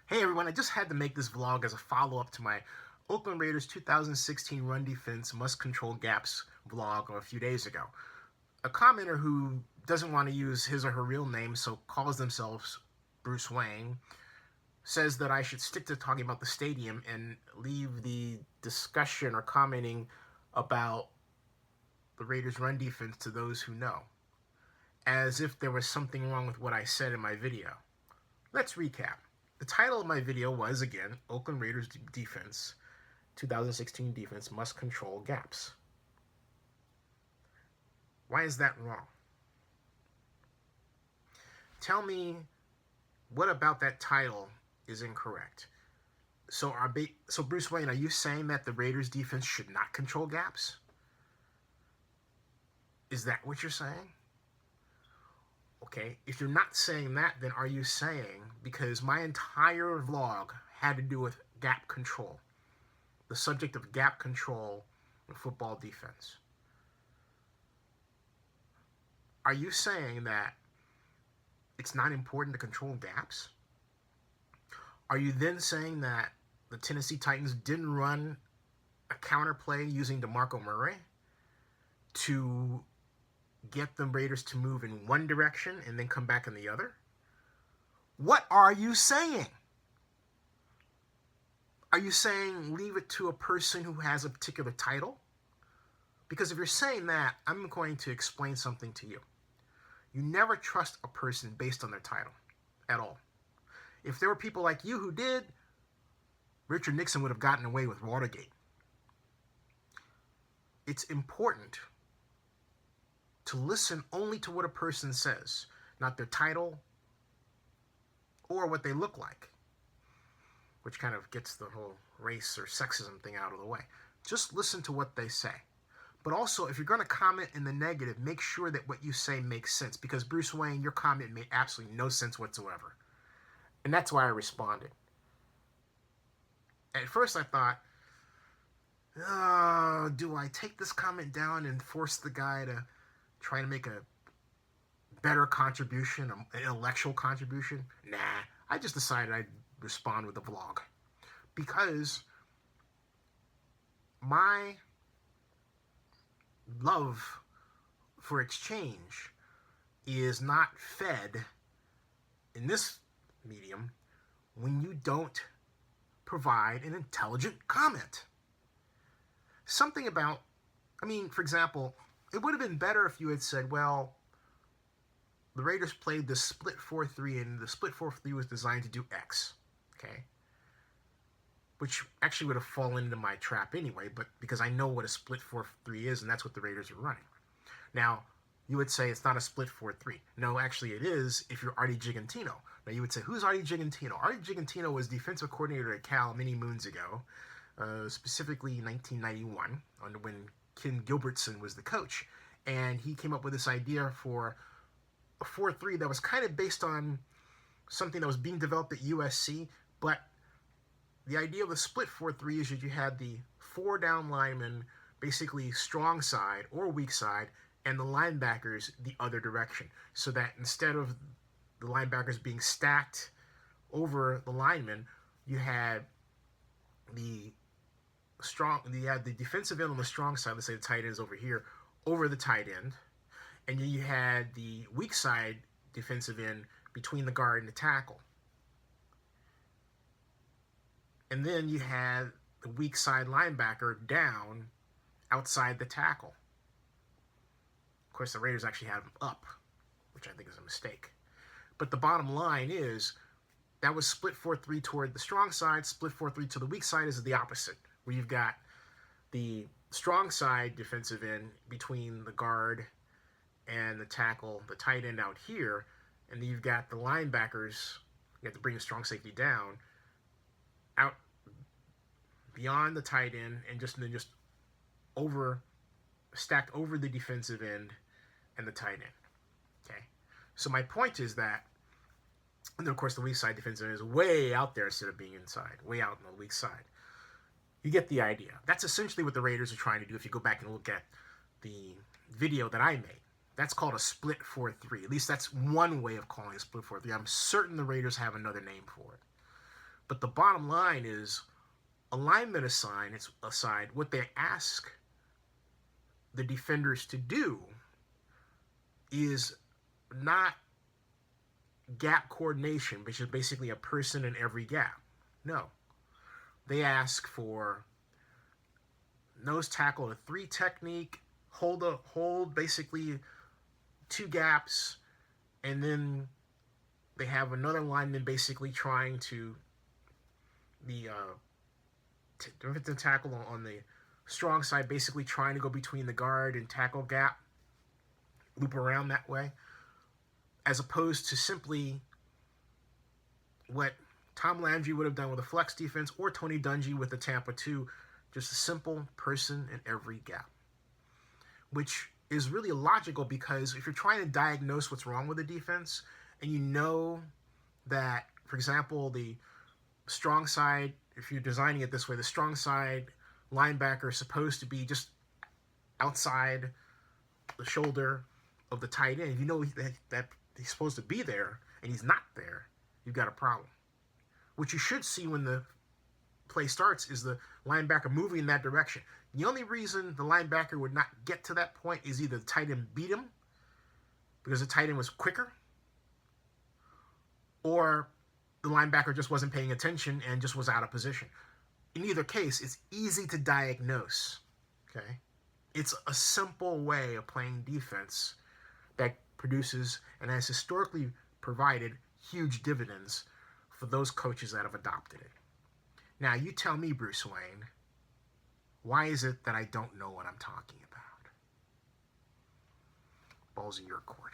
Hey everyone, I just had to make this vlog as a follow-up to my Oakland Raiders 2016 Run Defense Must Control Gaps vlog a few days ago. A commenter who doesn't want to use his or her real name, so calls themselves Bruce Wayne, says that I should stick to talking about the stadium and leave the discussion or commenting about the Raiders' run defense to those who know, as if there was something wrong with what I said in my video. Let's recap. The title of my video was, again, Oakland Raiders Defense, 2016 Defense Must Control Gaps. Why is that wrong? Tell me what about that title is incorrect. So Bruce Wayne, are you saying that the Raiders defense should not control gaps? Is that what you're saying? Okay, if you're not saying that, then are you saying, because my entire vlog had to do with gap control, the subject of gap control in football defense, are you saying that it's not important to control gaps? Are you then saying that the Tennessee Titans didn't run a counterplay using DeMarco Murray to get the Raiders to move in one direction and then come back in the other? What are you saying? Are you saying leave it to a person who has a particular title? Because if you're saying that, I'm going to explain something to you. You never trust a person based on their title at all. If there were people like you who did, Richard Nixon would have gotten away with Watergate. It's important to listen only to what a person says, not their title or what they look like, which kind of gets the whole race or sexism thing out of the way. Just listen to what they say. But also, if you're going to comment in the negative, make sure that what you say makes sense, because Bruce Wayne, your comment made absolutely no sense whatsoever. And that's why I responded. At first I thought, oh, do I take this comment down and force the guy to try to make a better contribution, an intellectual contribution? Nah, I just decided I'd respond with a vlog. Because my love for exchange is not fed in this medium when you don't provide an intelligent comment. Something about, for example, it would have been better if you had said, well, the Raiders played the split 4-3, and the split 4-3 was designed to do X, okay? Which actually would have fallen into my trap anyway, but because I know what a split 4-3 is, and that's what the Raiders are running. Now, you would say it's not a split 4-3. No, actually it is if you're Artie Gigantino. Now, you would say, who's Artie Gigantino? Artie Gigantino was defensive coordinator at Cal many moons ago, specifically 1991, when Ken Gilbertson was the coach. And he came up with this idea for a 4-3 that was kind of based on something that was being developed at USC, but the idea of the split 4-3 is that you had the 4 down linemen, basically strong side or weak side, and the linebackers the other direction. So that instead of the linebackers being stacked over the linemen, you had the defensive end on the strong side, let's say the tight end is over here, over the tight end. And then you had the weak side defensive end between the guard and the tackle. And then you had the weak side linebacker down outside the tackle. Of course, the Raiders actually had him up, which I think is a mistake. But the bottom line is that was split 4-3 toward the strong side, split 4-3 to the weak side is the opposite, where you've got the strong side defensive end between the guard and the tackle, the tight end out here, and then you've got the linebackers, you have to bring the strong safety down, out beyond the tight end, and then just stacked over the defensive end and the tight end. Okay, so my point is that, and then of course the weak side defensive end is way out there instead of being inside, way out on the weak side. You get the idea. That's essentially what the Raiders are trying to do. If you go back and look at the video that I made, that's called a split 4-3. At least that's one way of calling it a split 4-3. I'm certain the Raiders have another name for it. But the bottom line is, alignment aside, what they ask the defenders to do is not gap coordination, which is basically a person in every gap. No. They ask for nose tackle, a 3 technique, hold basically 2 gaps, and then they have another lineman basically trying to the tackle on the strong side, basically trying to go between the guard and tackle gap, loop around that way, as opposed to simply what Tom Landry would have done with a flex defense, or Tony Dungy with the Tampa 2, just a simple person in every gap, which is really illogical, because if you're trying to diagnose what's wrong with the defense, and you know that, for example, the strong side, if you're designing it this way, the strong side linebacker is supposed to be just outside the shoulder of the tight end. If you know that he's supposed to be there and he's not there, you've got a problem. What you should see when the play starts is the linebacker moving in that direction. The only reason the linebacker would not get to that point is either the tight end beat him because the tight end was quicker, or the linebacker just wasn't paying attention and just was out of position. In either case, it's easy to diagnose. Okay? It's a simple way of playing defense that produces and has historically provided huge dividends for those coaches that have adopted it. Now, you tell me, Bruce Wayne, why is it that I don't know what I'm talking about? Ball's in your court.